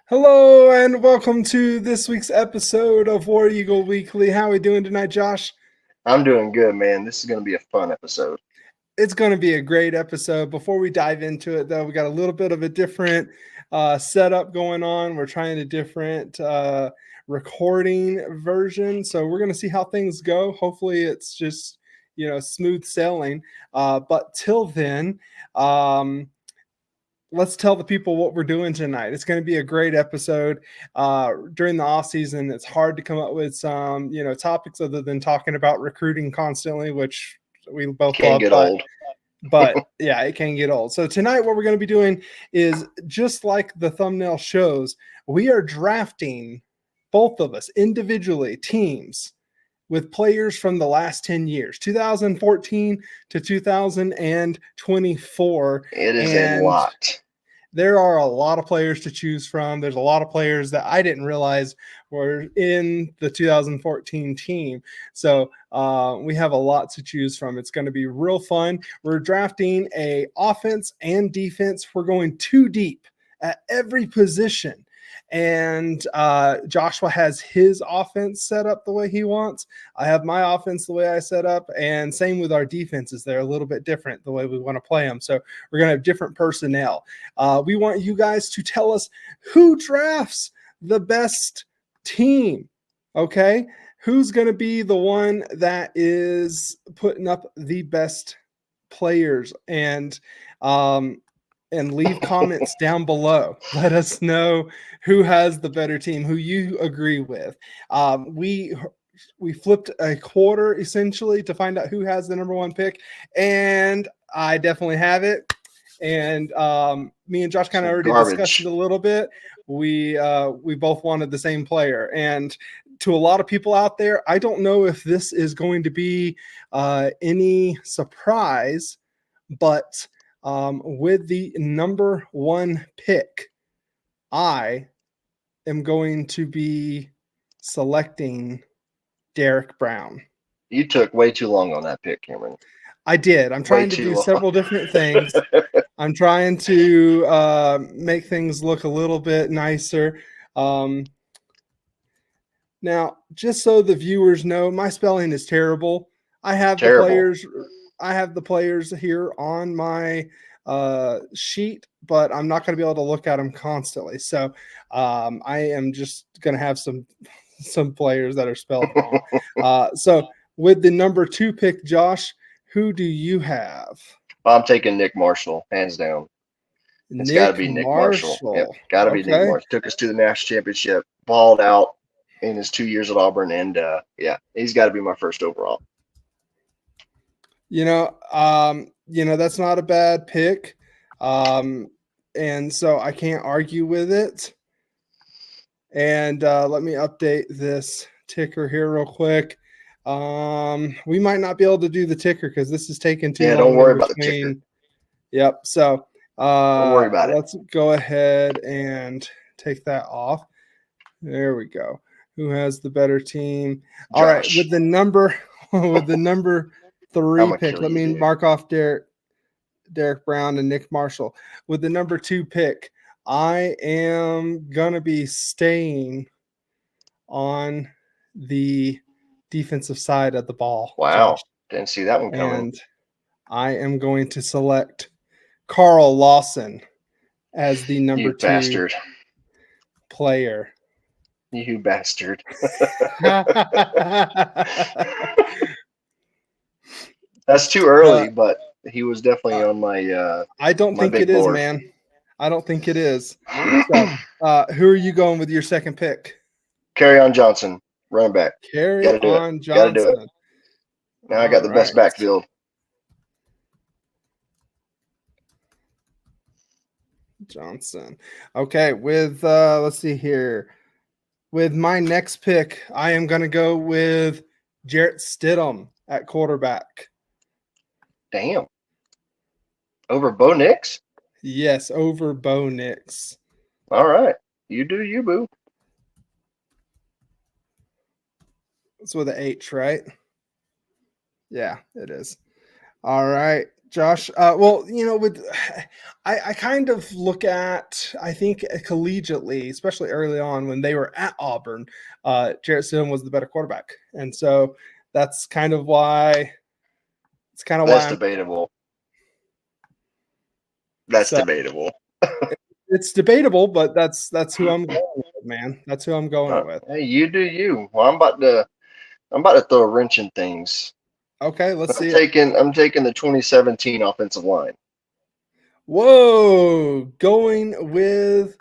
Hello and welcome to this week's episode of War Eagle Weekly. How are we doing tonight, Josh? I'm doing good, man. This is going to be a fun episode. It's going to be a great episode. Before we dive into it, though, we got a little bit of a different setup going on. We're trying a different recording version, so we're going to see how things go. Hopefully, it's just smooth sailing. But till then, um, let's tell the people what we're doing tonight. It's going to be a great episode. During the off season, it's hard to come up with some, topics other than talking about recruiting constantly, which we both Can love. get old. But yeah, it can get old. So tonight, what we're going to be doing is just like the thumbnail shows, we are drafting both of us individually teams with players from the last 10 years, 2014 to 2024. It is a And lot. there are a lot of players to choose from. There's a lot of players that I didn't realize were in the 2014 team. So we have a lot to choose from. It's going to be real fun. We're drafting a offense and defense. We're going too deep at every position. And Joshua has his offense set up the way he wants. I have my offense the way I set up. And same with our defenses. They're a little bit different the way we want to play them. So we're going to have different personnel. We want you guys to tell us who drafts the best team. Okay. Who's going to be the one that is putting up the best players? And leave comments down below. Let us know who has the better team, who you agree with. We flipped a quarter essentially to find out who has the number one pick, and I definitely have it. And me and Josh kind of already discussed it a little bit. We both wanted the same player, and to a lot of people out there, I don't know if this is going to be any surprise, but with the number one pick, I am going to be selecting Derek Brown. You took way too long on that pick, Cameron. I did. I'm trying to do several different things. I'm trying to make things look a little bit nicer. Now, just so the viewers know, my spelling is terrible. I have the players here on my sheet, but I'm not going to be able to look at them constantly. So I am just going to have some players that are spelled wrong. So with the number two pick, Josh, who do you have? I'm taking Nick Marshall, hands down. It's got to be Nick Marshall. Yep, got to be Nick Marshall. Took us to the national championship, balled out in his 2 years at Auburn, and yeah, he's got to be my first overall. That's not a bad pick. And so I can't argue with it. And let me update this ticker here real quick. We might not be able to do the ticker because this is taking too long. Don't worry about the ticker. Yep. So don't worry about let's go ahead and take that off. There we go. Who has the better team? Josh. All right, with the number three pick, let me mark off Derek Brown and Nick Marshall. With the number two pick, I am gonna be staying on the defensive side of the ball. Wow, Josh. Didn't see that one coming. And I am going to select Carl Lawson as the number two bastard. Player. You bastard. That's too early, but he was definitely on my I don't think it is, man. I don't think it is. So, who are you going with your second pick? Kerryon Johnson, running back. Kerryon Johnson. Gotta do it. Now I got the best backfield. Johnson. Okay, with let's see here. With my next pick, I am going to go with Jarrett Stidham at quarterback. Damn. Over Bo Nix? Yes, over Bo Nix. All right. You do you, boo. It's with an H, right? Yeah, it is. All right, Josh. Well, with I kind of look at, I think collegiately, especially early on when they were at Auburn, Jarrett Stidham was the better quarterback, and so that's kind of why. It's kind of why That's I'm. debatable. That's So debatable. it's debatable, but that's who I'm going with, man. That's who I'm going with. Hey, you do you. Well, I'm about to throw a wrench in things. Okay, let's I'm see it. taking the 2017 offensive line. Whoa, going with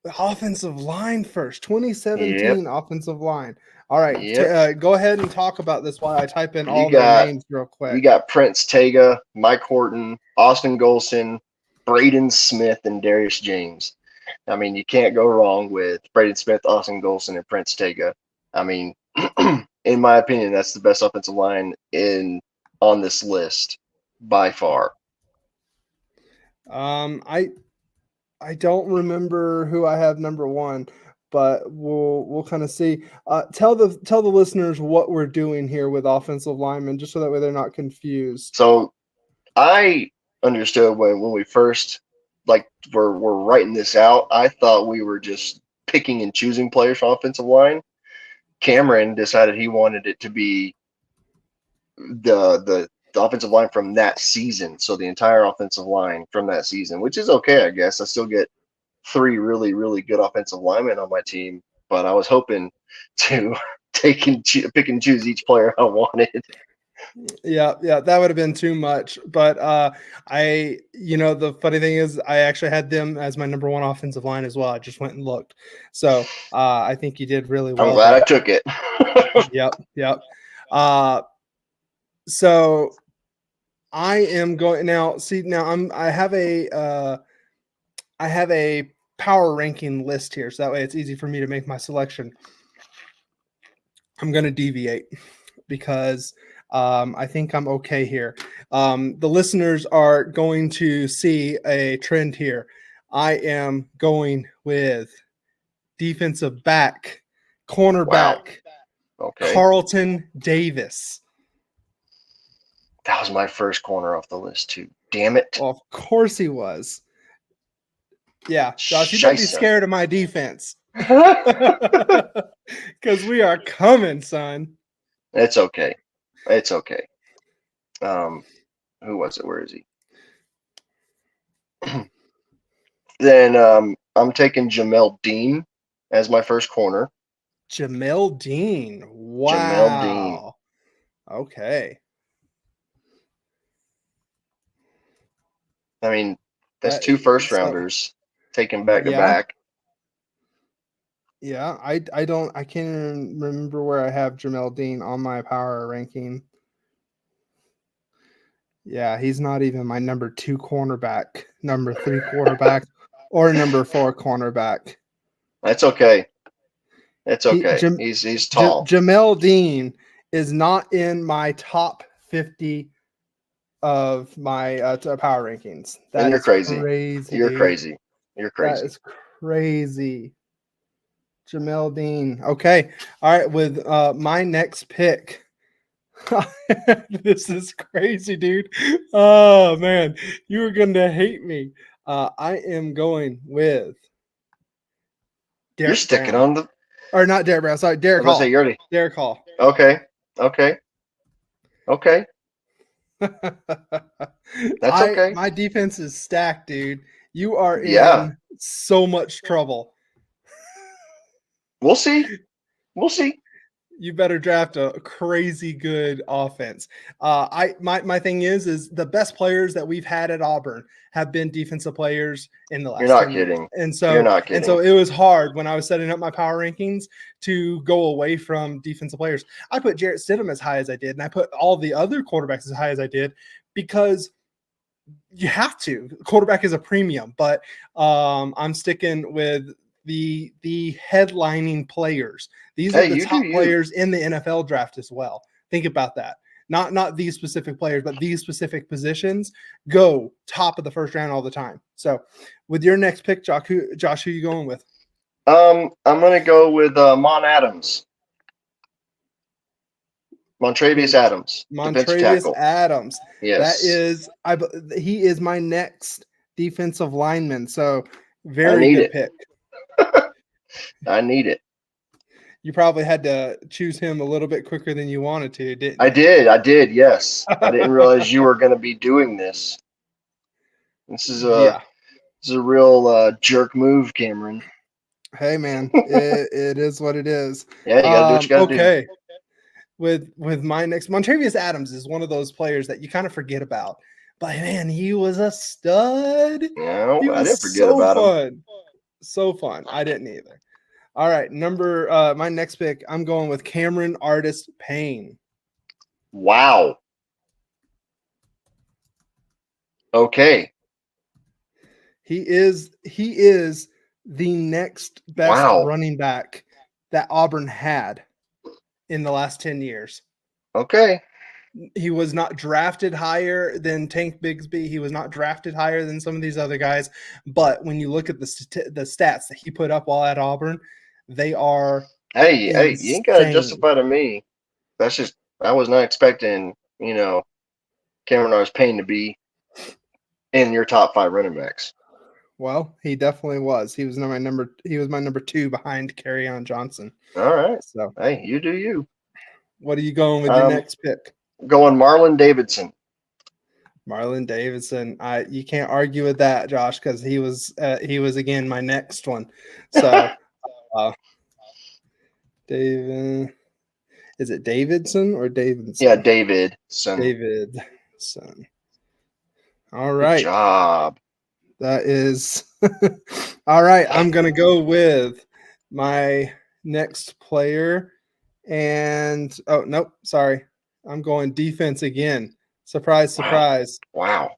the offensive line first. Yep. 2017 offensive line. All right, Yep. go ahead and talk about this while I type in You all their got names real you quick. got Prince Tega, Mike Horton, Austin Golson, Braden Smith, and Darius James. I mean, you can't go wrong with Braden Smith, Austin Golson, and Prince Tega. I mean, in my opinion, that's the best offensive line on this list by far. I don't remember who I have number one, but we'll kind of see. Tell the listeners what we're doing here with offensive linemen, just so that way they're not confused. So I understood when we first we're writing this out. I thought we were just picking and choosing players for offensive line. Cameron decided he wanted it to be the offensive line from that season. So the entire offensive line from that season, which is okay, I guess. I still get three really, really good offensive linemen on my team, but I was hoping to pick and choose each player I wanted. Yeah, that would have been too much. But the funny thing is, I actually had them as my number one offensive line as well. I just went and looked. So I think you did really I'm well glad there. I took it. Yep. Uh, so I am going now. See, now I have a power ranking list here, so that way it's easy for me to make my selection. I'm going to deviate because I think I'm okay here. The listeners are going to see a trend here. I am going with defensive back, Wow. cornerback, Okay. Carlton Davis. That was my first corner off the list too. Damn it. Well, of course he was. Yeah, Josh, you better be Scheisse. scared of my defense. Because we are coming, son. It's okay. It's okay. Who was it? Where is he? Then I'm taking Jamel Dean as my first corner. Jamel Dean. Jamel Dean. Wow. Okay. I mean, that's two first rounders taken back to Yeah. back. Yeah. I can't even remember where I have Jamel Dean on my power ranking. Yeah, he's not even my number 2 cornerback, number 3 quarterback, or number 4 cornerback. That's okay. It's okay. He's tall. Jamel Dean is not in my top 50 of my power rankings. And That you're is crazy. crazy, You're dude. crazy. You're That crazy. is crazy. Jamel Dean. Okay. All right. With my next pick. This is crazy, dude. Oh, man. You are going to hate me. I am going with You're Derek sticking Brown. on the. Or not Derek Brown. Sorry, I Derek was gonna say Hall. you already. Derek Hall. Okay. Okay. Okay. That's okay. My defense is stacked, dude. You are Yeah. in so much trouble. We'll see. We'll see. You better draft a crazy good offense. My thing is the best players that we've had at Auburn have been defensive players in the You're last not 10 years. kidding. And You're so not kidding. it was hard when I was setting up my power rankings to go away from defensive players. I put Jarrett Stidham as high as I did, and I put all the other quarterbacks as high as I did because you have to. Quarterback is a premium, but I'm sticking with the headlining players. These are Hey, the you do top you. players in the NFL draft as well. Think about that. Not these specific players, but these specific positions go top of the first round all the time. So, with your next pick, Josh, who are you going with? I'm gonna go with Mon Adams. Montravius Adams, defensive tackle. Adams. Yes. He is my next defensive lineman. So very good pick. I need it. You probably had to choose him a little bit quicker than you wanted to, didn't you? I did. Yes. I didn't realize you were going to be doing this. This is a real jerk move, Cameron. Hey man, it is what it is. Yeah, you gotta do what you gotta do. Okay. With my next, Montravius Adams is one of those players that you kind of forget about. But man, he was a stud. No, he was I didn't forget about him. So fun. I didn't either. All right, my next pick, I'm going with Cameron Artist Payne. Wow. Okay. He is the next best running back that Auburn had in the last 10 years. Okay. He was not drafted higher than Tank Bigsby. He was not drafted higher than some of these other guys. But when you look at the stats that he put up while at Auburn, they are Hey, you ain't got to justify to me. That's just, I was not expecting, Cameron Artist Payne to be in your top 5 running backs. Well, he definitely was. He was my number 2 behind Kerryon Johnson. All right. So hey, you do you. What are you going with your next pick? Going Marlon Davidson. Marlon Davidson. You can't argue with that, Josh, because he was again my next one. So David, is it Davidson or Davidson? Yeah, Davidson. Davidson. All right. Good job. That is all right. I'm gonna go with my next player, and nope, sorry, I'm going defense again. Surprise, surprise! Wow.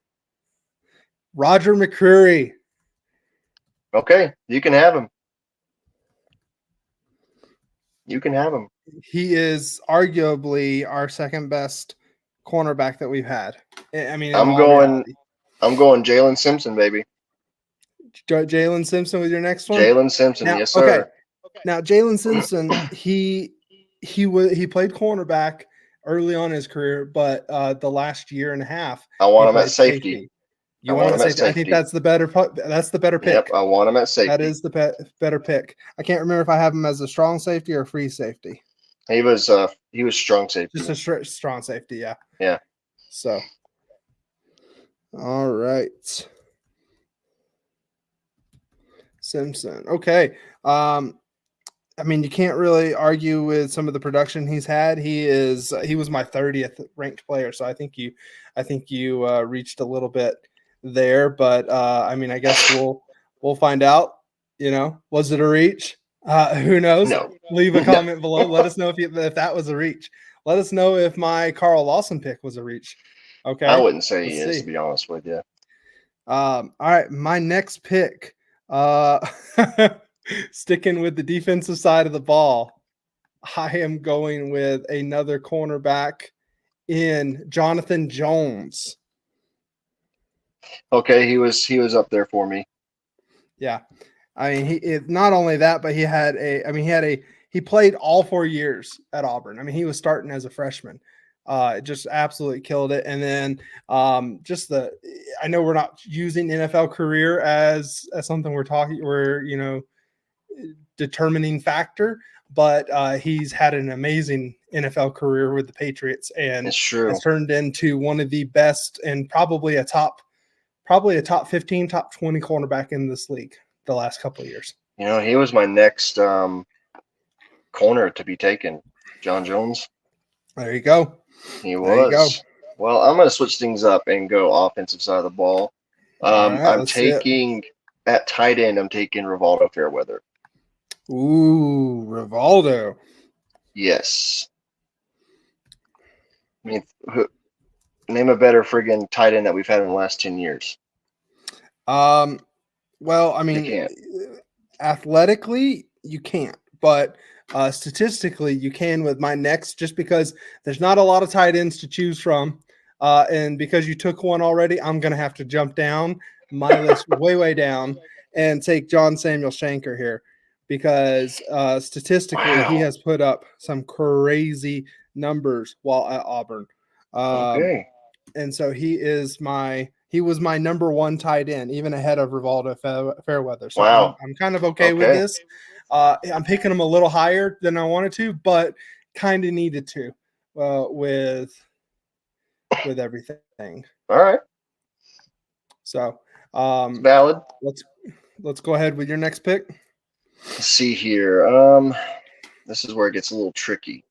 Roger McCreary. Okay, you can have him. You can have him. He is arguably our second best cornerback that we've had. I mean, I'm going Jalen Simpson, baby. Jalen Simpson with your next one. Jalen Simpson, now, yes, sir. Okay. Now, Jalen Simpson, he played cornerback early on in his career, but the last year and a half, I want him at safety. You want him at safety? I think that's the better pick. Yep, I want him at safety. That is the better pick. I can't remember if I have him as a strong safety or free safety. He was strong safety. Just a strong safety, yeah. Yeah. So, all right. Simpson. Okay. I mean, you can't really argue with some of the production he's had. He was my 30th ranked player, so I think you reached a little bit there, but I mean, I guess we'll find out. Was it a reach? Who knows? No. Leave a comment below. Let us know if that was a reach. Let us know if my Carl Lawson pick was a reach. Okay. I wouldn't say he is, to be honest with you. All right, my next pick. Sticking with the defensive side of the ball, I am going with another cornerback in Jonathan Jones. Okay, he was up there for me. Yeah, I mean, not only that, but he played all 4 years at Auburn. I mean, he was starting as a freshman. Just absolutely killed it. And then I know we're not using NFL career as something we're determining factor, but he's had an amazing NFL career with the Patriots, and has turned into one of the best and probably a top 15, top 20 cornerback in this league the last couple of years. He was my next corner to be taken, John Jones. There you go. He was. Well, I'm going to switch things up and go offensive side of the ball. I'm taking at tight end. I'm taking Rivaldo Fairweather. Ooh, Rivaldo. Yes. I mean, name a better friggin' tight end that we've had in the last 10 years. Well, I mean, athletically, you can't, but statistically, you can with my next, just because there's not a lot of tight ends to choose from. And because you took one already, I'm going to have to jump down my list way down and take John Samuel Shanker here, because statistically, he has put up some crazy numbers while at Auburn. Okay. And so he was my number one tight end, even ahead of Rivaldo Fairweather. So Wow. I'm kind of okay with this. I'm picking him a little higher than I wanted to, but kind of needed to with everything. All right. So It's valid. Let's go ahead with your next pick. Let's see here. This is where it gets a little tricky.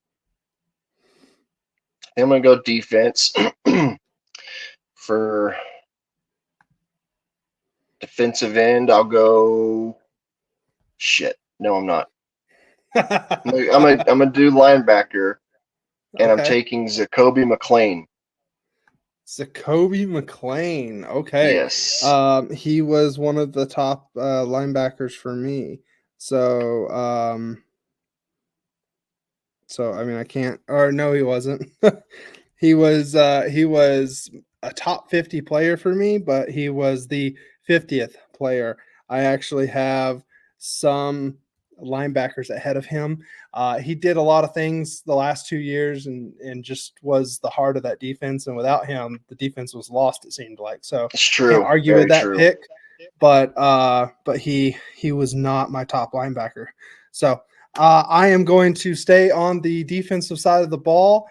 I'm going to go defense. For defensive end, I'll go. Shit. No, I'm not. I'm gonna do linebacker, and I'm taking Zacoby McClain. Zacoby McClain. Okay. Yes. He was one of the top linebackers for me. So I mean I can't, or no, he wasn't. he was a top 50 player for me, but he was the 50th player. I actually have some linebackers ahead of him. He did a lot of things the last 2 years and just was the heart of that defense. And without him, the defense was lost, it seemed like. So it's true. Can't argue Very with that true. pick. But he was not my top linebacker. So I am going to stay on the defensive side of the ball.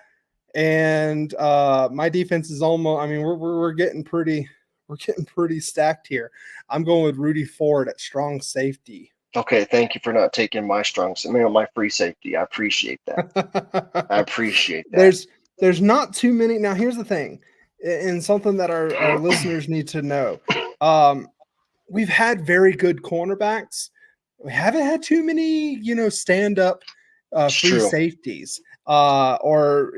And my defense is almost, I mean, we're getting pretty stacked here. I'm going with Rudy Ford at strong safety. Okay, thank you for not taking my my free safety. I appreciate that. I appreciate that. There's not too many. Now, here's the thing, and something that our listeners need to know. We've had very good cornerbacks. We haven't had too many, stand-up free safeties or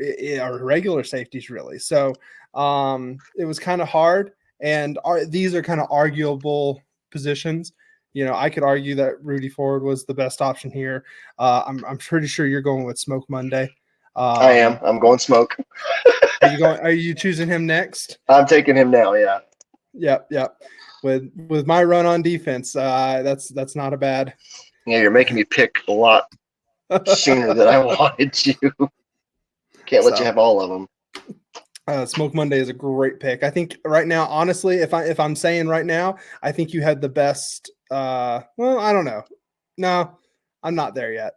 regular safeties, really. So it was kind of hard, and these are kind of arguable positions. I could argue that Rudy Ford was the best option here. I'm pretty sure you're going with Smoke Monday. I am. I'm going Smoke. Are you choosing him next? I'm taking him now. Yeah. Yep. With my run on defense, that's not a bad. Yeah, you're making me pick a lot sooner than I wanted to. Can't let you have all of them. Smoke Monday is a great pick. I think right now, honestly, if I'm saying right now, I think you had the best. Well, I don't know. No, I'm not there yet.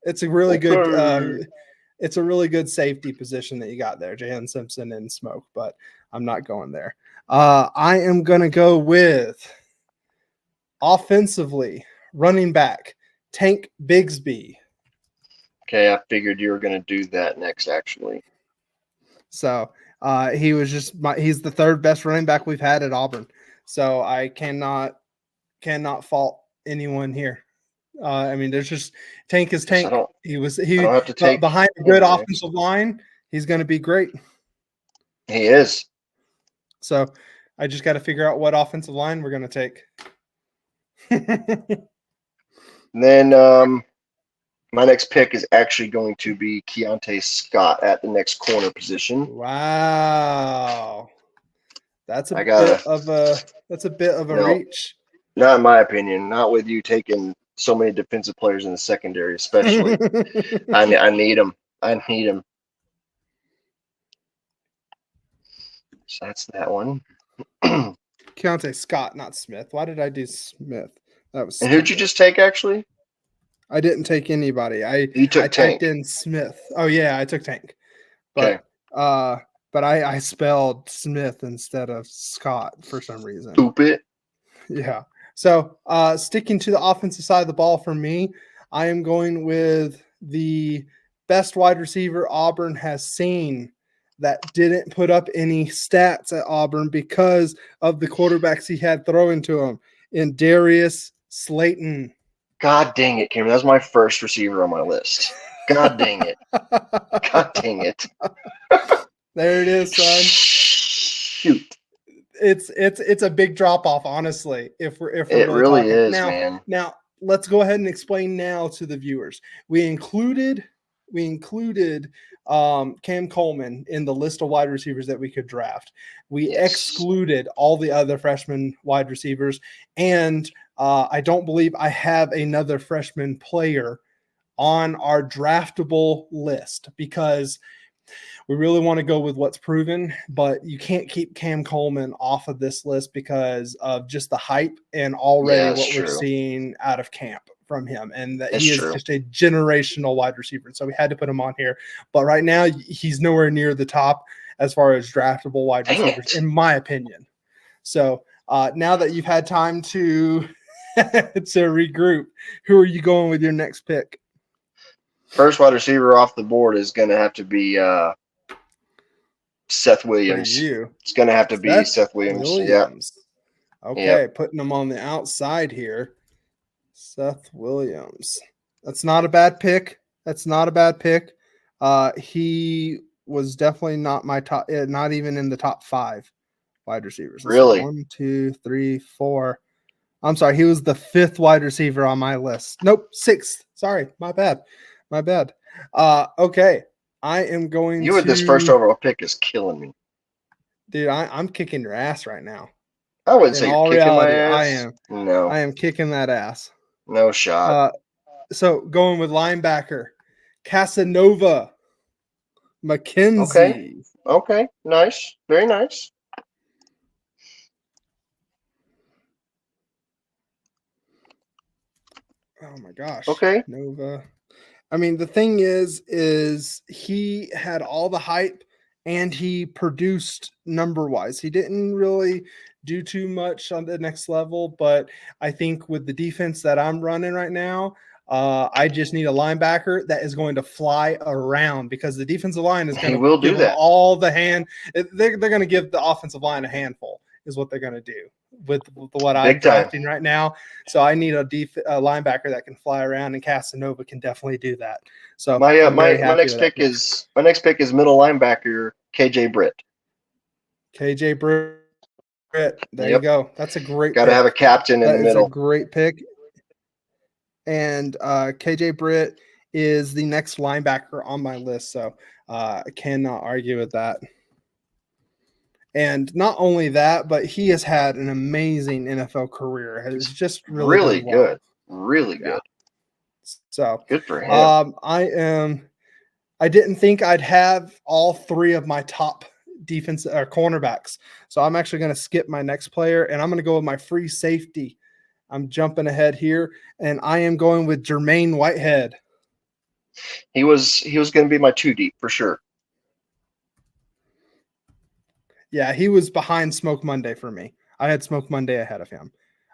It's a really good. It's a really good safety position that you got there, Jalen Simpson and Smoke, but I'm not going there. I am gonna go with offensively running back Tank Bigsby. Okay, I figured you were going to do that next, actually. So he's the third best running back we've had at Auburn. So I cannot fault anyone here. I mean, there's just Tank is Tank. He have to take behind a good offensive line. He's going to be great. He is. So I just got to figure out what offensive line we're going to take. Then my next pick is actually going to be Keontae Scott at the next corner position. Wow. That's a bit of a reach. Not in my opinion. Not with you taking so many defensive players in the secondary, especially. I need them. So that's that one. Keontae Scott, not Smith. Why did I do Smith? That was. And who'd you just take, actually? I didn't take anybody. I typed in Smith. Oh yeah, I took Tank. But but I spelled Smith instead of Scott for some reason. Stupid. Yeah. So sticking to the offensive side of the ball for me, I am going with the best wide receiver Auburn has seen that didn't put up any stats at Auburn because of the quarterbacks he had throwing to him in Darius Slayton. God dang it, Cameron. That's my first receiver on my list. God dang it. God dang it. There it is, son. Shoot. It's a big drop off, honestly. If we're it really talking. Is, now, man. Now let's go ahead and explain now to the viewers. We included Cam Coleman in the list of wide receivers that we could draft. We excluded all the other freshman wide receivers, and I don't believe I have another freshman player on our draftable list because we really want to go with what's proven, but you can't keep Cam Coleman off of this list because of just the hype and already what we're seeing out of camp from him. And that he is just a generational wide receiver. And so we had to put him on here. But right now, he's nowhere near the top as far as draftable wide receivers, in my opinion. So now that you've had time to regroup, who are you going with your next pick? First wide receiver off the board is going to have to be Seth Williams. It's going to have to be Seth Williams. Yeah. Okay, putting him on the outside here. Seth Williams. That's not a bad pick. He was definitely not my top, not even in the top 5 wide receivers. Really? 1, 2, 3, 4. I'm sorry. He was the 5th wide receiver on my list. Nope, 6th. Sorry, my bad. Okay. I am going with this first overall pick is killing me. Dude, I'm kicking your ass right now. I wouldn't say you're kicking my ass. I am kicking that ass. No shot. So going with linebacker, Casanova McKenzie. Okay. Nice. Very nice. Oh my gosh. Okay. Nova. I mean, the thing is he had all the hype and he produced number-wise. He didn't really do too much on the next level, but I think with the defense that I'm running right now, I just need a linebacker that is going to fly around because the defensive line is going to give them all the hand. They're going to give the offensive line a handful is what they're going to do with what I'm drafting right now. So I need a linebacker that can fly around, and Casanova can definitely do that. So my next pick is middle linebacker KJ Britt. KJ Britt. There you go. That's a great. Got to have a captain in the middle. That's a great pick. And KJ Britt is the next linebacker on my list, so I cannot argue with that. And not only that, but he has had an amazing NFL career. Has just really good. Really good. So good for him. I didn't think I'd have all 3 of my top defense or cornerbacks. So I'm actually going to skip my next player, and I'm going to go with my free safety. I'm jumping ahead here, and I am going with Jermaine Whitehead. He was going to be my 2 deep for sure. Yeah, he was behind Smoke Monday for me. I had Smoke Monday ahead of him.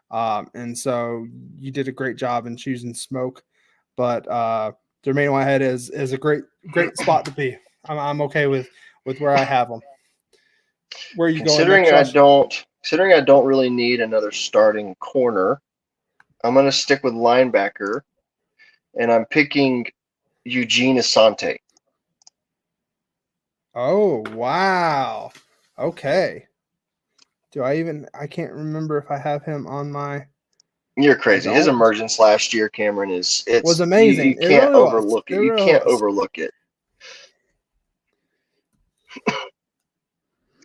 And so you did a great job in choosing Smoke. But Jermaine Whitehead is a great spot to be. I'm okay with where I have him. Where are you going next, Considering I don't really need another starting corner, I'm going to stick with linebacker, and I'm picking Eugene Asante. Oh, wow. Okay. I can't remember if I have him on my. You're crazy. His emergence last year, Cameron, was amazing. You can't overlook it. You can't overlook it.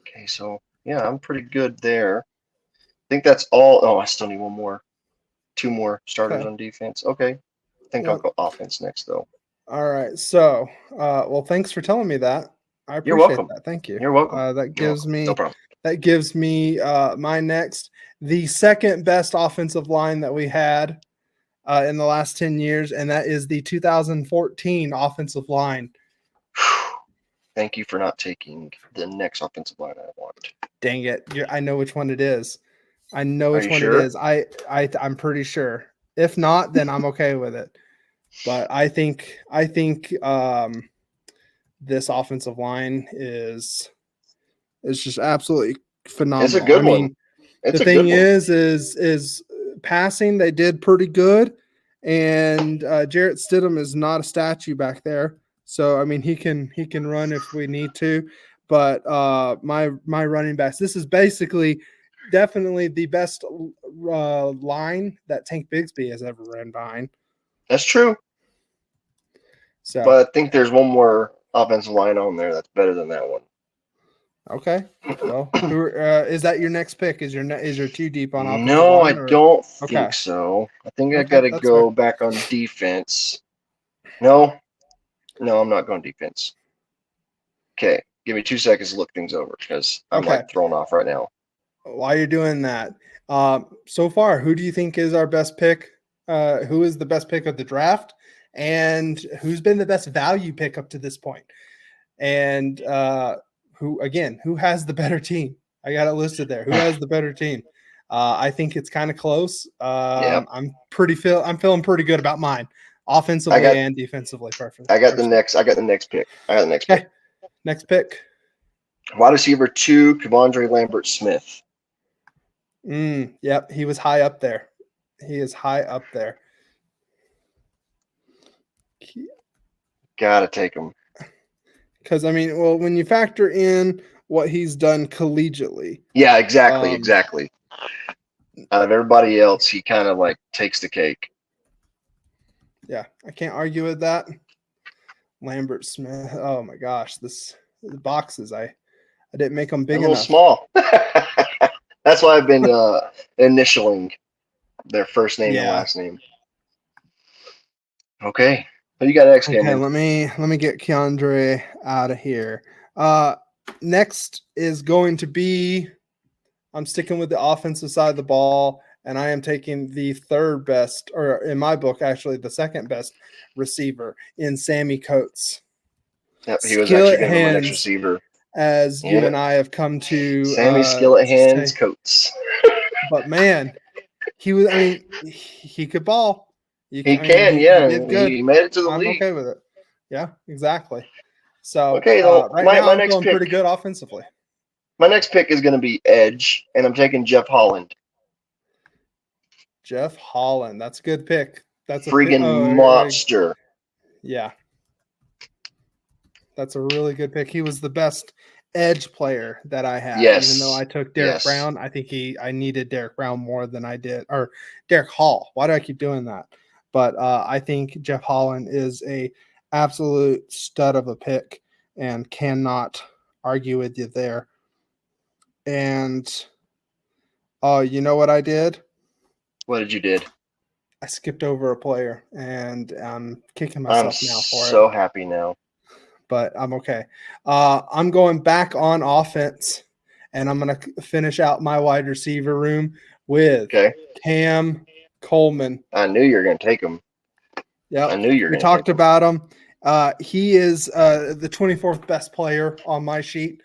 Okay, so yeah, I'm pretty good there. I think that's all. Oh, I still need 2 more starters on defense. Okay. I think I'll go offense next, though. All right. So, well, thanks for telling me that. I appreciate You're welcome. That. Thank you. You're welcome. That gives me no problem. That gives me my next, the second best offensive line that we had in the last 10 years, and that is the 2014 offensive line. Thank you for not taking the next offensive line I want. Dang it. I know which one it is. It is. I'm pretty sure. If not, then I'm okay with it. But I think this offensive line is just absolutely phenomenal. It's a good one. The thing is passing, they did pretty good. And Jarrett Stidham is not a statue back there. So, I mean, he can run if we need to. But my running backs, this is definitely the best line that Tank Bigsby has ever ran behind. That's true. So, but I think there's one more offensive line on there that's better than that one. Okay. Well, is that your next pick? Is your 2 deep on offensive No, line? I don't think so. I think I got to go back on defense. No, I'm not going defense. Okay, give me 2 seconds to look things over because I'm like thrown off right now. While you're doing that, so far, who do you think is our best pick? Who is the best pick of the draft? And who's been the best value pick up to this point? And who has the better team? I got it listed there. Who has the better team? I think it's kind of close. I'm feeling pretty good about mine, offensively and defensively. Perfect. I got the next pick. Next pick. Wide receiver 2, Kevondre Lambert-Smith. Yep, he was high up there. He is high up there. Gotta take him. Because, I mean, well, when you factor in what he's done collegiately. Yeah, exactly. Out of everybody else, he kind of like takes the cake. Yeah, I can't argue with that. Lambert-Smith. Oh my gosh, the boxes. I didn't make them big enough. A little small. That's why I've been initialing their first name and last name. Okay. Who you got next, Cameron? Okay, let me get Keandre out of here. Next is going to be, I'm sticking with the offensive side of the ball, and I am taking the third best, or in my book, actually the second best receiver in Sammy Coates. Yep, he was actually going to be my next receiver. As you and I have come to Sammy Skillet Hands Coates. But man, he was, I mean, he could ball. He did good. He made it to the league. I'm okay with it. Yeah, exactly. So okay, right now I'm feeling pretty good offensively. My next pick is going to be edge, and I'm taking Jeff Holland. Jeff Holland, that's a good pick. That's a freaking monster. Yeah, that's a really good pick. He was the best edge player that I had. Even though I took Derek Brown, I think I needed Derek Brown more than I did, or Derek Hall. Why do I keep doing that? But I think Jeff Holland is a absolute stud of a pick and cannot argue with you there. And you know what I did? What did you did? I skipped over a player, and I'm kicking myself now for it. I'm so happy now. But I'm okay. I'm going back on offense, and I'm going to finish out my wide receiver room with Cam Coleman. I knew you were going to take him. Yeah, I knew you were going to take him. We talked about him. He is the 24th best player on my sheet,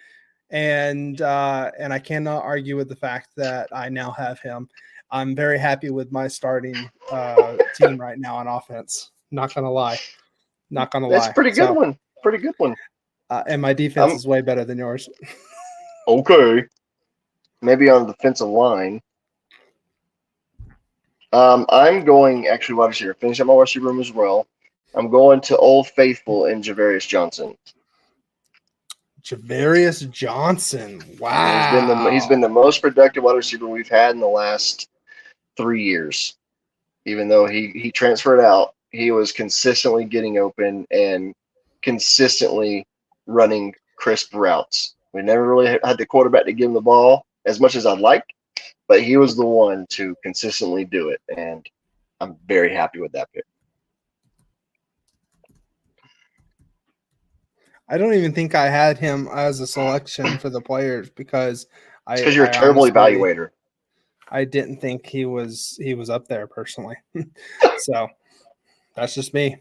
and I cannot argue with the fact that I now have him. I'm very happy with my starting team right now on offense. Not gonna lie. That's a pretty good one. Pretty good one. And my defense is way better than yours. Okay. Maybe on the defensive line. I'm going actually wide receiver. Finish up my wide receiver room as well. I'm going to Old Faithful and Javarius Johnson. Javarius Johnson. Wow. He's been the most productive wide receiver we've had in the last 3 years. Even though he transferred out, he was consistently getting open and consistently running crisp routes. We never really had the quarterback to give him the ball as much as I'd like, but he was the one to consistently do it, and I'm very happy with that pick. I don't even think I had him as a selection for the players because you're a terrible evaluator. I didn't think he was up there personally. So that's just me.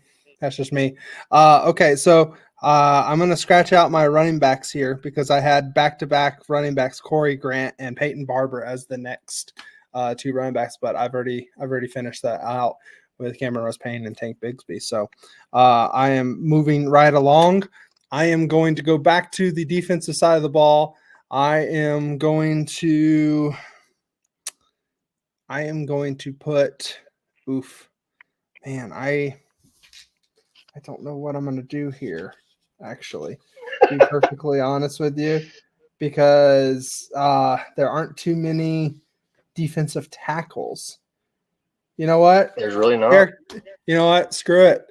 Okay, so I'm going to scratch out my running backs here because I had back-to-back running backs, Corey Grant and Peyton Barber as the next 2 running backs, but I've already finished that out with Cameron Rose-Payne and Tank Bigsby. So I am moving right along. I am going to go back to the defensive side of the ball. I am going to put I don't know what I'm going to do here, actually, to be perfectly honest with you, because there aren't too many defensive tackles. You know what? There's really not. You know what? Screw it.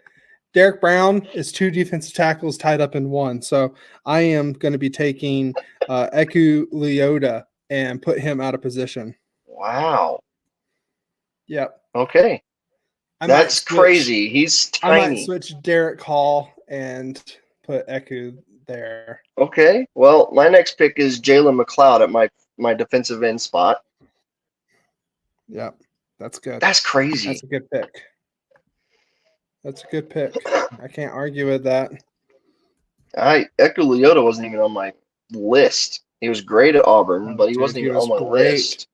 Derek Brown is 2 defensive tackles tied up in 1. So I am going to be taking Eku Leota and put him out of position. Wow. Yep. Okay. That's crazy. He's tiny. I might switch Derek Hall and put Eku there. Okay. Well, my next pick is Jalen McLeod at my defensive end spot. Yep, that's good. That's crazy. That's a good pick. That's a good pick. I can't argue with that. Eku Leota wasn't even on my list. He was great at Auburn, but he wasn't even on my list.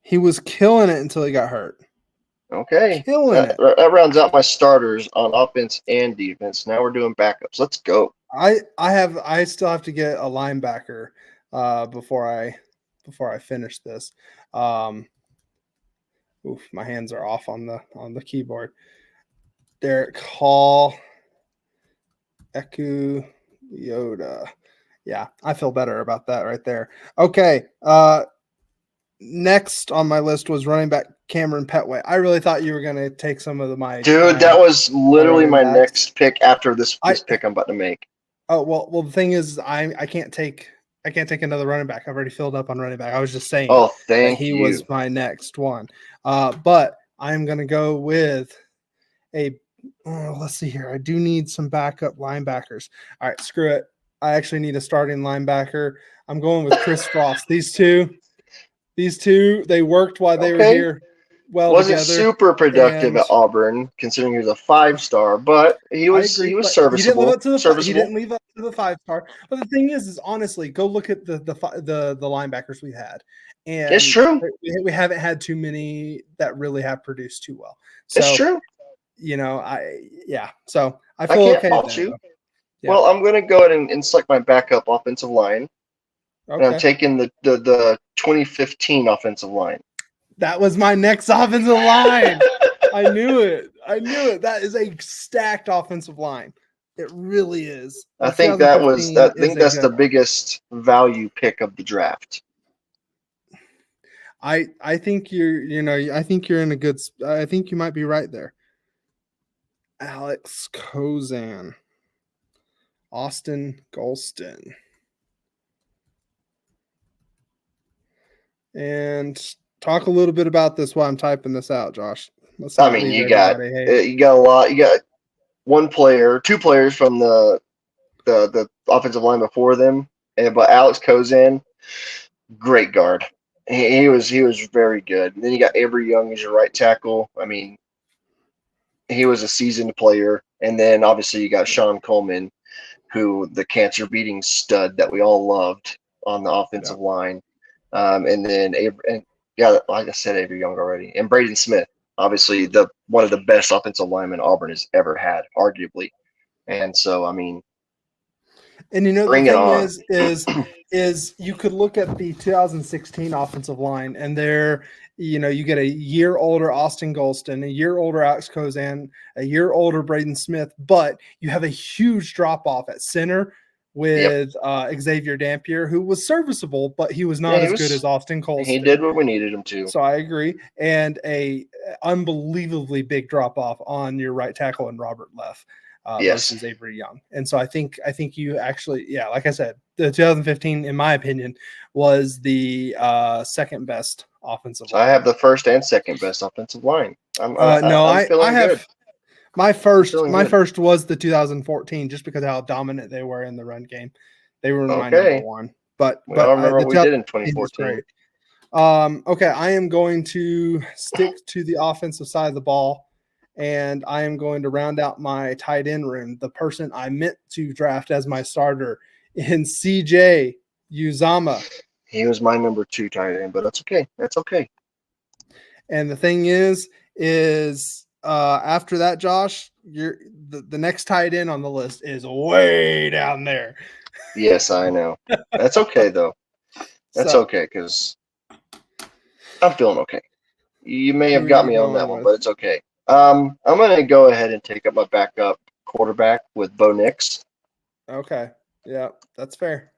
He was killing it until he got hurt. Okay. Killing it. That rounds out my starters on offense and defense. Now we're doing backups. Let's go. I still have to get a linebacker before I finish this. My hands are off on the keyboard. Derek Hall, Eku Yoda. Yeah, I feel better about that right there. Okay. Next on my list was running back Cameron Petway. I really thought you were going to take some of that was literally my next pick after this pick I'm about to make. Oh, well, the thing is, I can't take another running back. I've already filled up on running back. I was just saying. Oh, thank you. He was my next one. But I'm going to go with let's see here. I do need some backup linebackers. All right, screw it. I actually need a starting linebacker. I'm going with Chris Frost. These two, they worked while they were here. Wasn't super productive at Auburn, considering he was a 5-star, but he was serviceable. He didn't live up to the 5-star. But the thing is honestly, go look at the linebackers we had, and it's true. We haven't had too many that really have produced too well. So, it's true. So I feel I can't fault you. Yeah. Well, I'm going to go ahead and select my backup offensive line. Okay. And I'm taking the 2015 offensive line. That was my next offensive line. I knew it. That is a stacked offensive line. It really is. I think that's the biggest value pick of the draft. I think I think you're in a good. I think you might be right there. Alex Kozan, Austin Golston, and talk a little bit about this while I'm typing this out, Josh. You got a lot. You got two players from the offensive line before them, but Alex Kozan, great guard. He was very good. And then you got Avery Young as your right tackle. I mean, he was a seasoned player. And then obviously you got Sean Coleman, who the cancer beating stud that we all loved on the offensive line. And then like I said, Avery Young already, and Braden Smith, obviously one of the best offensive linemen Auburn has ever had, arguably. And so, I mean, and the thing is you could look at the 2016 offensive line, and there, you get a year older Austin Golston, a year older Alex Kozan, a year older Braden Smith, but you have a huge drop off at center with Xavier Dampier, who was serviceable, but he was not as good as Austin Colston. He did what we needed him to. So I agree. And a unbelievably big drop off on your right tackle in Robert Leff versus Avery Young. And so I think you actually, like I said, the 2015, in my opinion, was the second best offensive line. I have the first and second best offensive line. I'm feeling good. My first was the 2014, just because of how dominant they were in the run game. They were my number one. But I remember what we did in 2014. Okay, I am going to stick to the offensive side of the ball, and I am going to round out my tight end room. The person I meant to draft as my starter in CJ Uzama. He was my number 2 tight end, but that's okay. That's okay. And the thing is after that, Josh, the next tight end on the list is way down there. Yes, I know. That's okay though. That's okay because I'm feeling okay. You may have got me on that one, but it's okay. I'm going to go ahead and take up my backup quarterback with Bo Nix. Okay. Yeah, that's fair.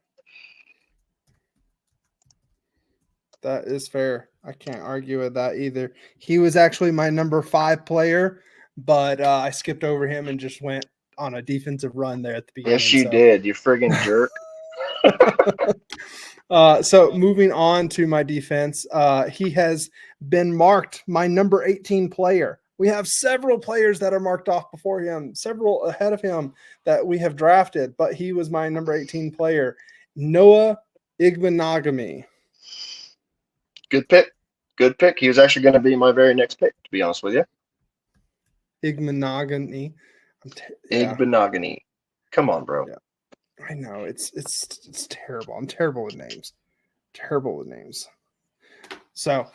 That is fair. I can't argue with that either. He was actually my number 5 player, but I skipped over him and just went on a defensive run there at the beginning. Yes, you did. You friggin' jerk. So moving on to my defense, he has been marked my number 18 player. We have several players that are marked off before him, several ahead of him that we have drafted, but he was my number 18 player, Noah Igbenogany. Good pick. Good pick. He was actually going to be my very next pick, to be honest with you. Igbenogany. Igbenogany. Come on, bro. Yeah. I know. It's terrible. I'm terrible with names. Terrible with names. So,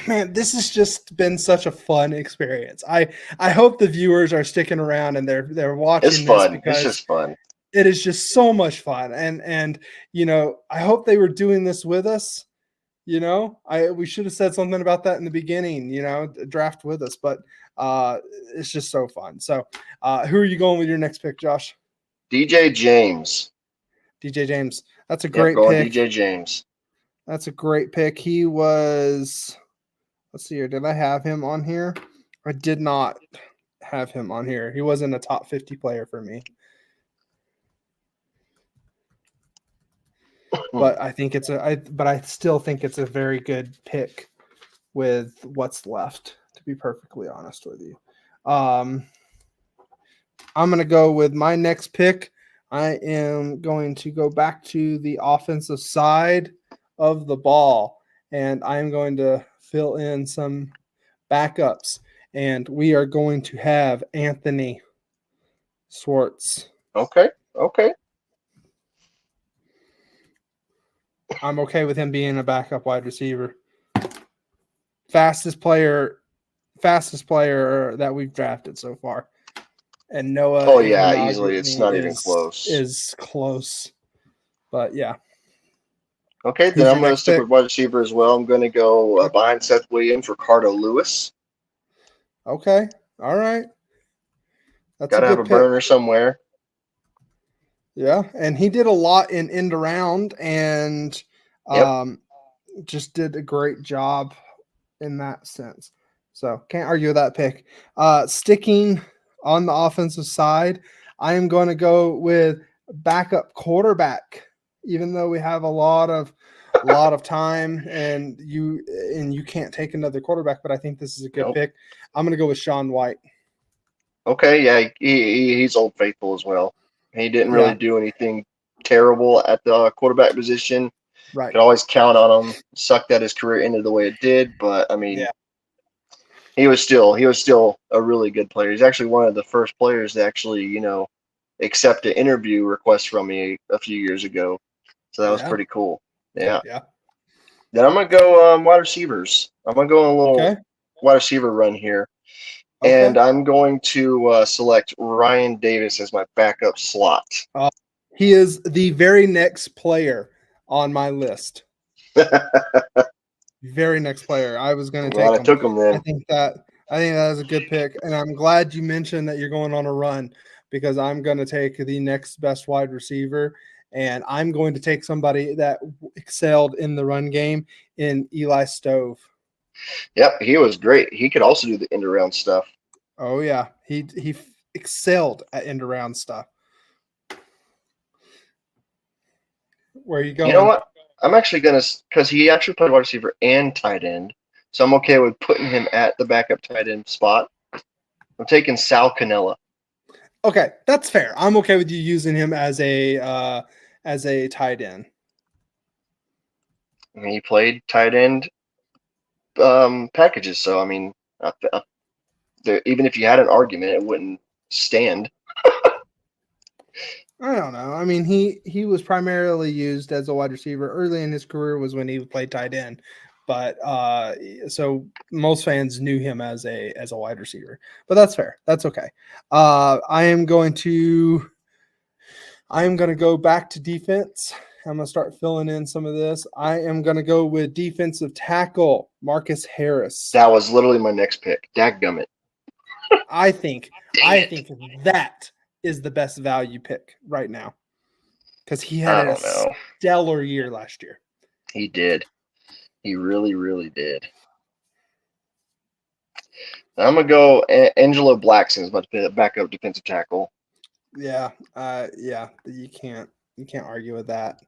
man, this has just been such a fun experience. I hope the viewers are sticking around and they're watching. It's fun. It's just fun. It is just so much fun, and I hope they were doing this with us. We should have said something about that in the beginning. Draft with us, but it's just so fun. So, who are you going with your next pick, Josh? DJ James. DJ James. That's a great pick. DJ James. That's a great pick. He was, let's see here. Did I have him on here? I did not have him on here. He wasn't a top 50 player for me. But I still think it's a very good pick with what's left, to be perfectly honest with you. I'm going to go with my next pick. I am going to go back to the offensive side of the ball, and I'm going to fill in some backups, and we are going to have Anthony Schwartz. Okay. I'm okay with him being a backup wide receiver. Fastest player that we've drafted so far. And Noah. Oh yeah, easily. It's not even close. Is close. But yeah. Okay, then I'm going to stick with wide receiver as well. I'm going to go behind Seth Williams, Ricardo Lewis. Okay. All right. Got to have a burner somewhere. Yeah, and he did a lot in end around and just did a great job in that sense. So can't argue with that pick. Sticking on the offensive side, I am going to go with backup quarterback, even though we have a lot of time and you can't take another quarterback, but I think this is a good pick. I'm going to go with Sean White. Okay, yeah, he's Old Faithful as well. He didn't really do anything terrible at the quarterback position. Right. Could always count on him. Sucked that his career ended the way it did, but I mean, he was still a really good player. He's actually one of the first players to actually, accept an interview request from me a few years ago. So that was pretty cool. Yeah. Then I'm gonna go wide receivers. I'm gonna go on a little wide receiver run here. Okay. And I'm going to select Ryan Davis as my backup slot. He is the very next player on my list. Very next player. I was going to take him. I took him then. I think that is a good pick, and I'm glad you mentioned that you're going on a run because I'm going to take the next best wide receiver, and I'm going to take somebody that excelled in the run game in Eli Stove. Yep, he was great. He could also do the end around stuff. Oh yeah, he excelled at end around stuff. Where are you going? You know what? I'm actually gonna because he actually played wide receiver and tight end, so I'm okay with putting him at the backup tight end spot. I'm taking Sal Cannella. Okay, that's fair. I'm okay with you using him as a tight end. I mean, he played tight end packages, so I mean, even if you had an argument, it wouldn't stand. I don't know. I mean, he was primarily used as a wide receiver early in his career was when he played tight end, but so most fans knew him as a wide receiver. But that's fair. That's okay. I am going to go back to defense. I'm going to start filling in some of this. I am going to go with defensive tackle Marcus Harris. That was literally my next pick. Dadgummit. I think that is the best value pick right now because he had a stellar year last year. He did. He really, really did. I'm gonna go Angelo Blackson is a backup defensive tackle. Yeah, you can't argue with that.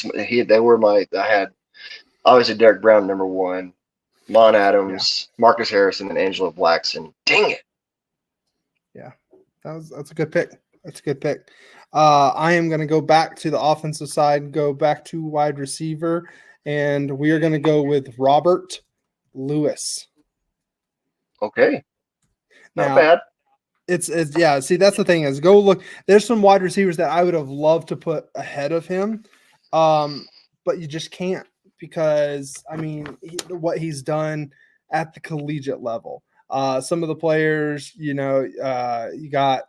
I had obviously Derek Brown number 1, Mon Adams, Marcus Harrison, and Angelo Blackson. Dang it. Yeah, that's a good pick. That's a good pick. I am going to go back to the offensive side, go back to wide receiver, and we are going to go with Robert Lewis. Okay. Not Now, bad. It's yeah. See, that's the thing is go look. There's some wide receivers that I would have loved to put ahead of him, but you just can't because I mean what he's done at the collegiate level. Some of the players, you got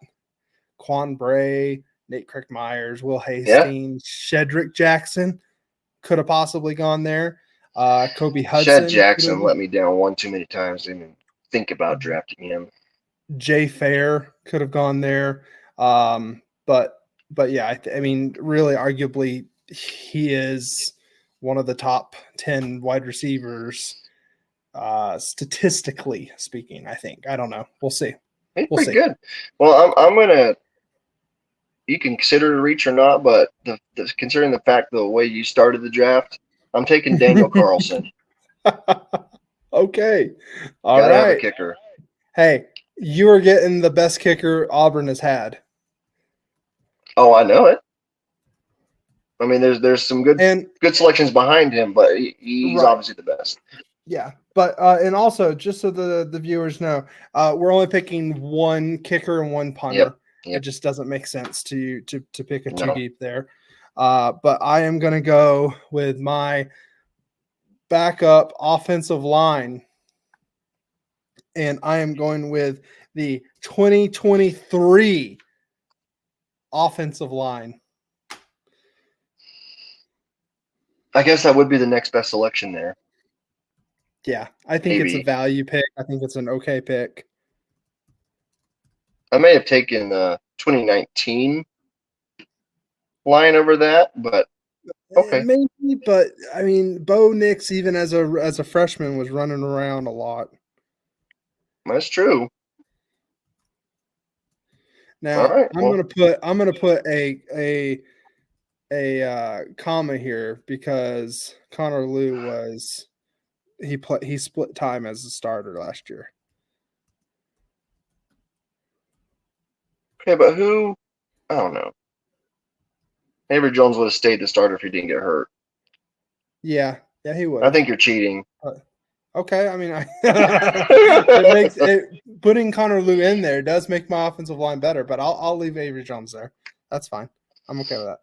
Quan Bray, Nate Crick Myers, Will Hastings, Shedrick Jackson could have possibly gone there. Kobe Hudson, Shed Jackson let me down one too many times. Didn't even think about drafting him. Jay Fair could have gone there. But yeah, I mean, really, arguably, he is one of the top 10 wide receivers, statistically speaking, I think. I don't know. We'll see. He's pretty good. Well, I'm going to, you can consider it a reach or not, but considering the fact the way you started the draft, I'm taking Daniel Carlson. Okay. All Gotta right. have a kicker. Hey, you are getting the best kicker Auburn has had. Oh, I know it. I mean, there's some good selections behind him, but he's obviously the best. Yeah, but and also just so the viewers know, we're only picking one kicker and one punter. Yep. It just doesn't make sense to pick a too deep there. But I am going to go with my backup offensive line, and I am going with the 2023 offensive line. I guess that would be the next best selection there. Yeah, I think it's a value pick. I think it's an okay pick. I may have taken the 2019 line over that, but okay. Maybe, but I mean, Bo Nix, even as a freshman, was running around a lot. That's true. Now I'm gonna put a comma here because Connor Lew was he split time as a starter last year. Okay, but who? I don't know. Avery Jones would have stayed the starter if he didn't get hurt. Yeah, he would. I think you're cheating. Okay, I mean, it makes putting Connor Lew in there does make my offensive line better, but I'll leave Avery Jones there. That's fine. I'm okay with that.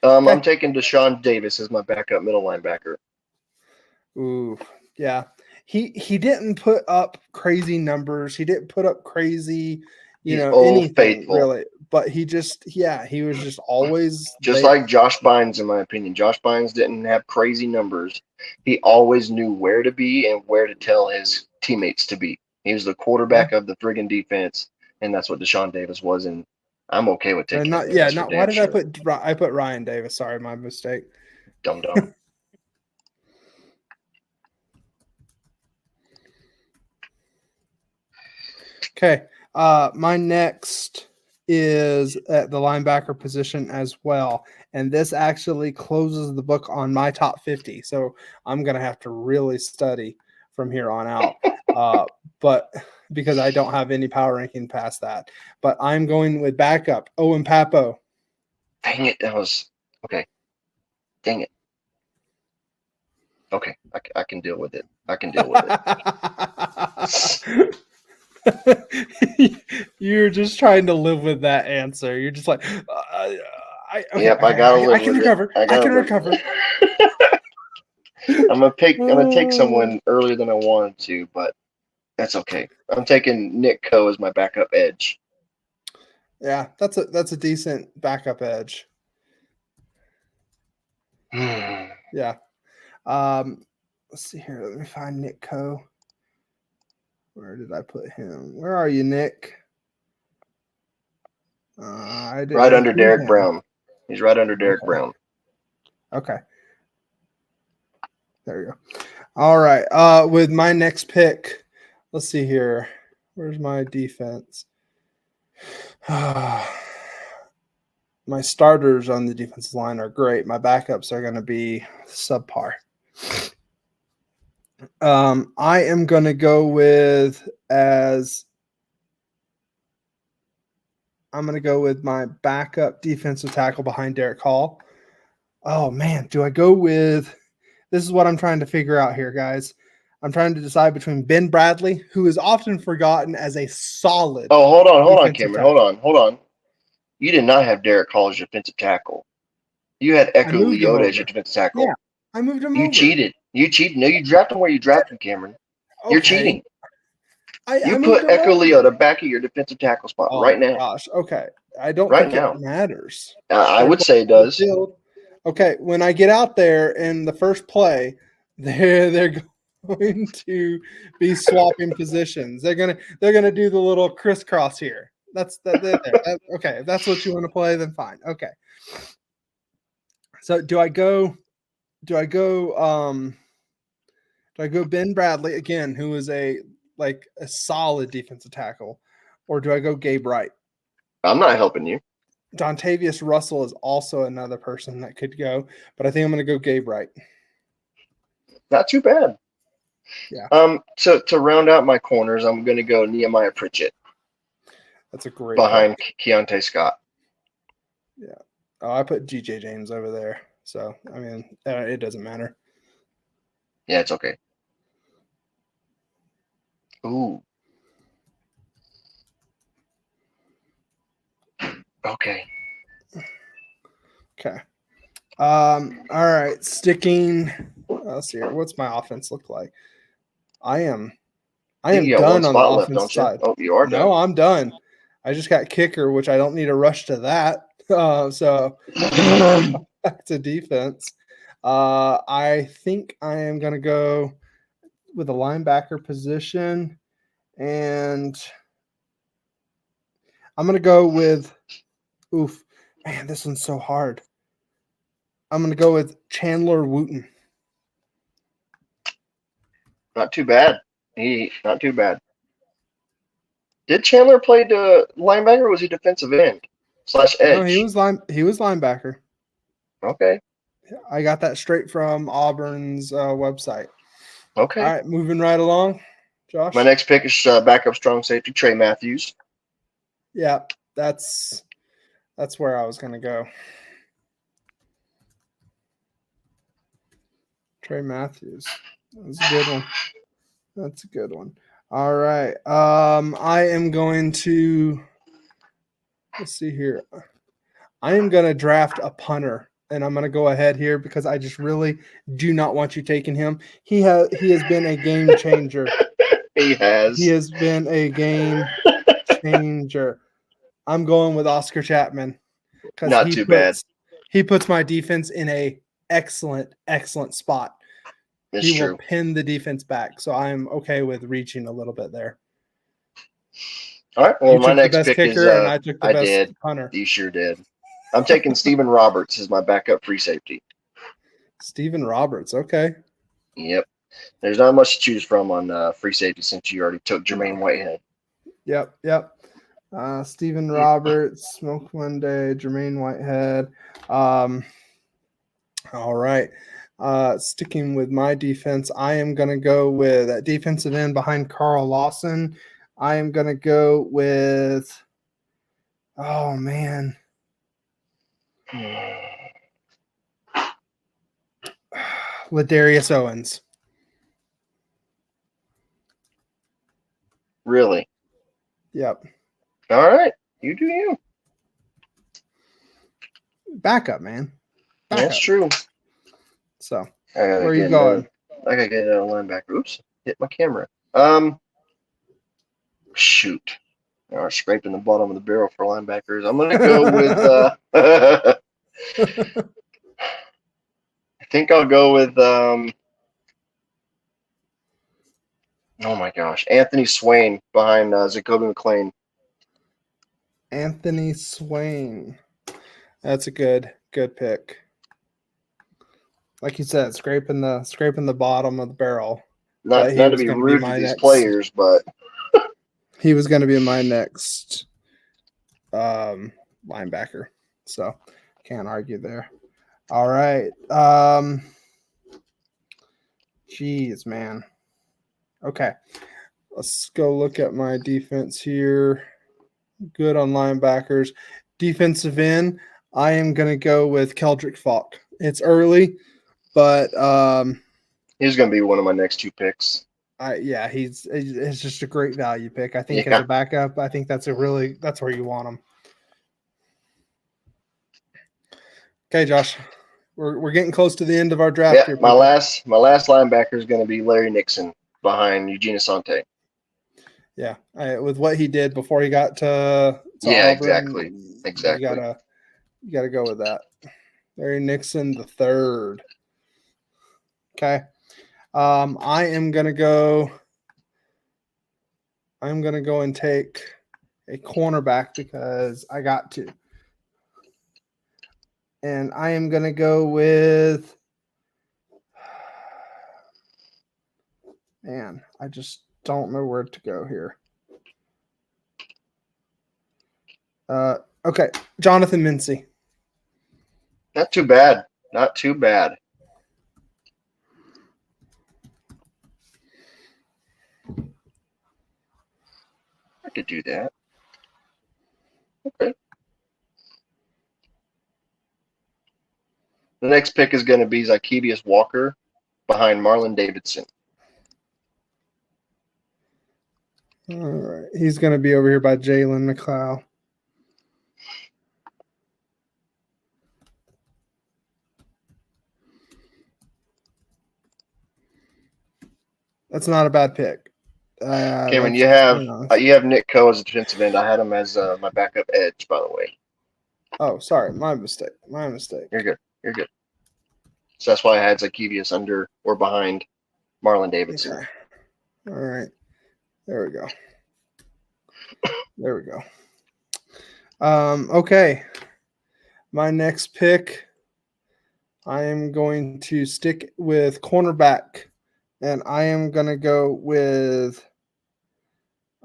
Okay. I'm taking Deshaun Davis as my backup middle linebacker. Ooh, yeah. He didn't put up crazy numbers. He didn't put up crazy, anything faithful. Really. But he was just always like Josh Bynes, in my opinion. Josh Bynes didn't have crazy numbers. He always knew where to be and where to tell his teammates to be. He was the quarterback of the friggin' defense, and that's what Deshaun Davis was. And I'm okay with taking him. Why did I put Ryan Davis? Sorry, my mistake. Dumb. Okay. My next is at the linebacker position as well. And this actually closes the book on my top 50. So I'm going to have to really study from here on out. But because I don't have any power ranking past that. But I'm going with backup, Owen Papo. Dang it. That was okay. Dang it. Okay. I can deal with it. You're just trying to live with that answer. You're just like, I gotta live. I can recover. I can recover. I'm gonna take someone earlier than I wanted to, but that's okay. I'm taking Nick Coe as my backup edge. Yeah, that's a decent backup edge. Yeah. Let's see here. Let me find Nick Coe. Where did I put him? Where are you, Nick? Right under Derek Brown. He's right under Derek Brown. Okay. There we go. All right. With my next pick, let's see here. Where's my defense? My starters on the defensive line are great. My backups are going to be subpar. I am going to go with I'm going to go with my backup defensive tackle behind Derek Hall. Oh man, do I go with? This is what I'm trying to figure out here, guys. I'm trying to decide between Ben Bradley, who is often forgotten as a solid. Oh, hold on, Cameron. Hold on. You did not have Derek Hall as your defensive tackle. You had Echo Leota as your defensive tackle. Yeah, I moved him over. You cheated. No, you drafted him where you drafted him, Cameron. Okay. You're cheating. You put Echo Leota back at your defensive tackle spot right now. Gosh, okay. I don't think it matters. I would say it does. Okay, when I get out there in the first play, they're going to be swapping positions. They're gonna do the little crisscross here. That's that. Okay, if that's what you want to play, then fine. Okay. So do I go Ben Bradley again, who is a solid defensive tackle, or do I go Gabe Wright? I'm not helping you. Dontavius Russell is also another person that could go, but I think I'm going to go Gabe Wright. Not too bad. Yeah. To round out my corners, I'm going to go Nehemiah Pritchett. That's a great behind Keontae Scott. Yeah. Oh, I put GJ James over there, so I mean, it doesn't matter. Yeah, it's okay. Ooh. Okay. Okay. All right. Sticking. Let's see here. What's my offense look like? I am done on the offensive side. Oh, you are done. No, I'm done. I just got kicker, which I don't need to rush to that. So back to defense. I think I am going to go with a linebacker position, and I'm going to go with. Oof, man, this one's so hard. I'm going to go with Chandler Wooten. Not too bad. Not too bad. Did Chandler play the linebacker, or was he defensive end / edge? No, he was linebacker. Okay. I got that straight from Auburn's website. Okay. All right, moving right along, Josh. My next pick is backup strong safety Trey Matthews. Yeah, that's where I was going to go. Trey Matthews. That's a good one. That's a good one. All right. I am going to let's see here. I am going to draft a punter, and I'm going to go ahead here because I just really do not want you taking him. He has been a game changer. He has been a game changer. I'm going with Oscar Chapman because he puts my defense in a excellent spot. He will pin the defense back, so I'm okay with reaching a little bit there. All right. Well, my next pick is and I took the best did. Punter. You sure did. I'm taking Stephen Roberts as my backup free safety. Stephen Roberts, okay. Yep. There's not much to choose from on free safety since you already took Jermaine Whitehead. Yep. Stephen Roberts, Smoke Monday, Jermaine Whitehead. All right. Sticking with my defense, I am going to go with that defensive end behind Carl Lawson. I am going to go with, oh, man. Ladarius Owens. Really? Yep. All right. You do you. Backup, man. That's true. So, where are you going? I gotta get a linebacker. Oops, hit my camera. Shoot. Now we're scraping the bottom of the barrel for linebackers. I'm gonna go with. I think I'll go with. Oh my gosh, Anthony Swain behind Zacoby McClain. Anthony Swain. That's a good pick. Like you said, scraping the bottom of the barrel. Not to be rude to these players, but he was going to be my next linebacker. So can't argue there. All right. Jeez, man. Okay. Let's go look at my defense here. Good on linebackers. Defensive end, I am going to go with Keldrick Falk. It's early, but he's going to be one of my next 2 picks. He's just a great value pick. I think as a backup, I think that's where you want him. Okay, Josh, we're getting close to the end of our draft here. My last linebacker is going to be Larry Nixon behind Eugene Asante. Yeah, with what he did before he got to Auburn, exactly. You gotta go with that. Larry Nixon the third. Okay, I'm gonna go and take a cornerback because I got to, and I am gonna go with. Man, I just don't know where to go here. Okay, Jonathan Mincy. Not too bad. Not too bad. I could do that. Okay. The next pick is going to be Zykevious Walker behind Marlon Davidson. All right. He's going to be over here by Jalen McLeod. That's not a bad pick. Cameron, you have Nick Coe as a defensive end. I had him as my backup edge, by the way. Oh, sorry. My mistake. You're good. So that's why I had Zykevious under or behind Marlon Davidson. Okay. All right. There we go. Okay. My next pick, I am going to stick with cornerback, and I am going to go with.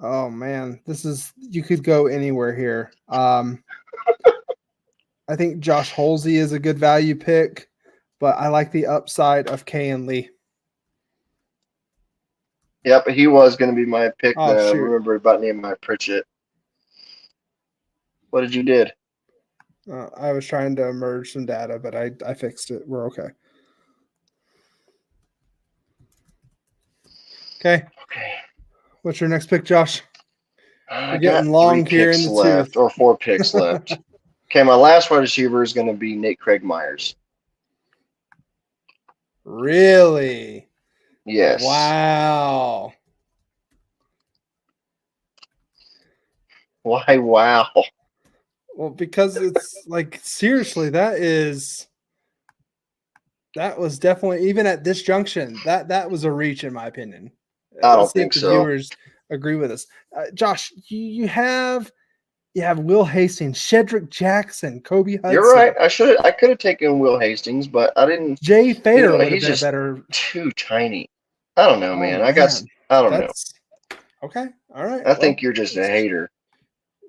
Oh man, you could go anywhere here. I think Josh Holsey is a good value pick, but I like the upside of Kayin Lee. Yeah, but he was going to be my pick. I remember about Nehemiah Pritchett. What did you did? I was trying to merge some data, but I fixed it. We're okay. Okay. What's your next pick, Josh? We're getting long here in the left, or 4 picks left. Okay, my last wide receiver is going to be Nate Craig Myers. Really? Yes. Wow. Why? Wow. Well, because it's like seriously, that was definitely, even at this junction, that was a reach in my opinion. I don't think so. Viewers agree with us. Josh, you have Will Hastings, Shedrick Jackson, Kobe Hudson. You're right. I could have taken Will Hastings, but I didn't. Jay Fader would have been better. Too tiny. I don't know, man. I don't know. Okay. All right. I think you're just a hater.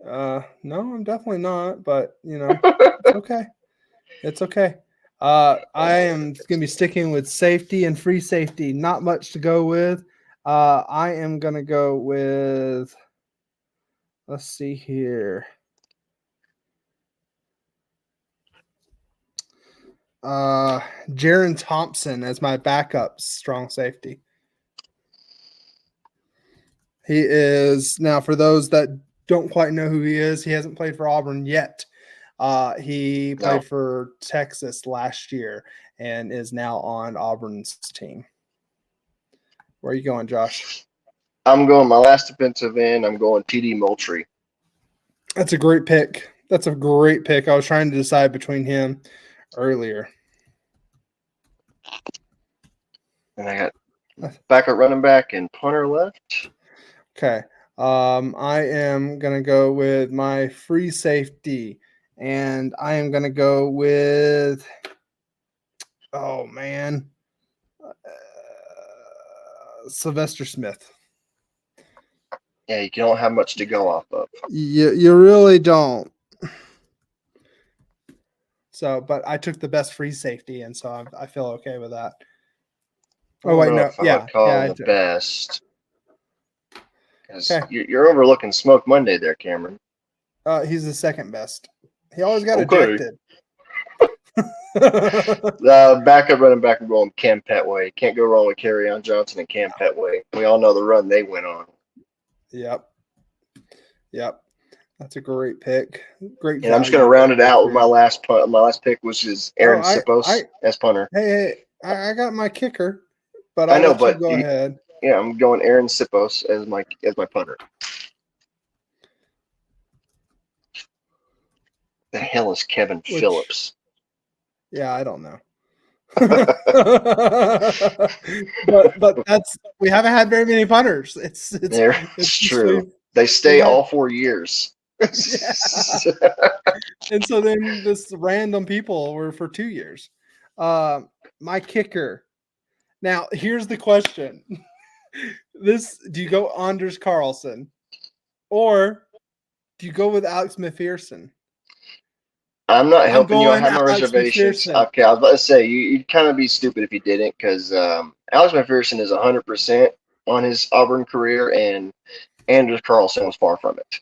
No, I'm definitely not, but it's okay. It's okay. I am going to be sticking with safety and free safety. Not much to go with. I am going to go with, let's see here. Jaron Thompson as my backup strong safety. He is, now for those that don't quite know who he is, he hasn't played for Auburn yet. He played for Texas last year and is now on Auburn's team. Where are you going, Josh? I'm going my last defensive end. I'm going TD Moultrie. That's a great pick. I was trying to decide between him earlier. And I got backup running back and punter left. Okay. I am going to go with my free safety, and I am going to go with, oh man, Sylvester Smith. Yeah, you don't have much to go off of. You really don't. So, but I took the best free safety, and so I feel okay with that. Oh wait, no, yeah, the best. Because you're overlooking Smoke Monday there, Cameron. He's the second best. He always got Okay. ejected. Backup running back, I'm going Cam Petway. Can't go wrong with Kerryon Johnson and Cam Petway. We all know the run they went on. Yep. That's a great pick. Great. And I'm just going to round it out with my last punt. My last pick was just Aaron Sipos as punter. Hey, I got my kicker, but I know, let you go ahead. Yeah, I'm going Aaron Sipos as my punter. The hell is Kevin Phillips? Yeah, I don't know. but we haven't had very many punters. It's true. They stay all 4 years. And so then this random people were for 2 years. My kicker. Now here's the question. Do you go Anders Carlson or do you go with Alex McPherson? I'm not helping you. I have my reservations. Okay, I was about to say you'd kind of be stupid if you didn't, because Alex McPherson is 100% on his Auburn career, and Anders Carlson was far from it.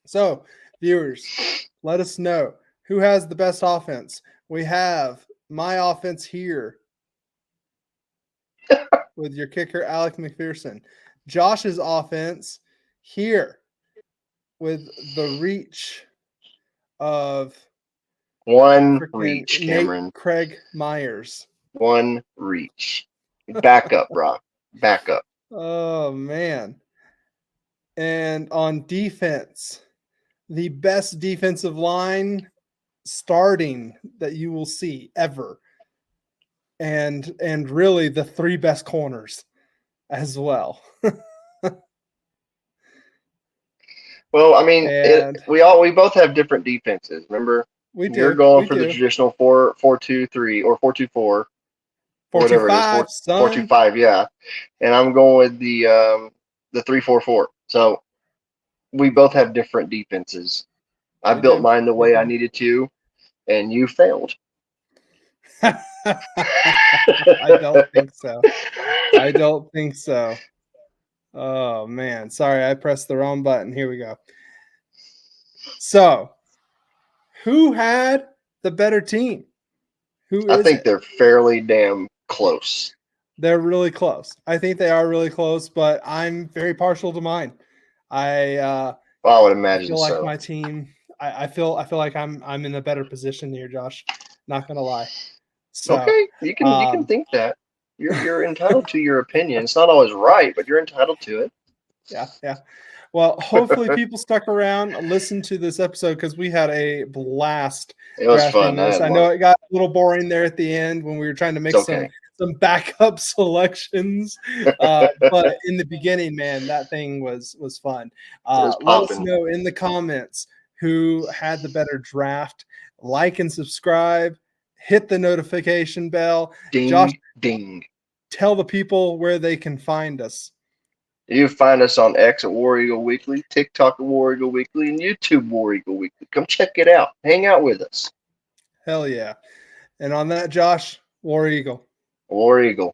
So, viewers, let us know who has the best offense. We have my offense here with your kicker, Alex McPherson. Josh's offense here with the reach of one reach, Cameron. Craig Myers. One reach. Back up, bro. Back up. Oh, man. And on defense, the best defensive line starting that you will see ever. And really the 3 best corners as well. Well, I mean, we both have different defenses. Remember, you're going for the traditional 4-2-3 or 4-2-4, whatever it is, 4-2-5, yeah. And I'm going with the 3-4-4. So we both have different defenses. I built mine the way I needed to, and you failed. I don't think so. Oh, man. Sorry, I pressed the wrong button. Here we go. So, who had the better team? I think they're fairly damn close. They're really close. I think they are really close, but I'm very partial to mine. I would imagine feel like my team. I feel like I'm in a better position here, Josh. Not gonna lie. So, okay, you can think that. You're entitled to your opinion. It's not always right, but you're entitled to it. Yeah. Well, hopefully people stuck around and listened to this episode because we had a blast. It was fun. I know it got a little boring there at the end when we were trying to make some backup selections. But in the beginning, man, that thing was fun. Let us know in the comments who had the better draft. Like and subscribe. Hit the notification bell. Ding, Josh, ding. Tell the people where they can find us. You find us on X at War Eagle Weekly, TikTok at War Eagle Weekly, and YouTube War Eagle Weekly. Come check it out. Hang out with us. Hell yeah. And on that, Josh, War Eagle. War Eagle.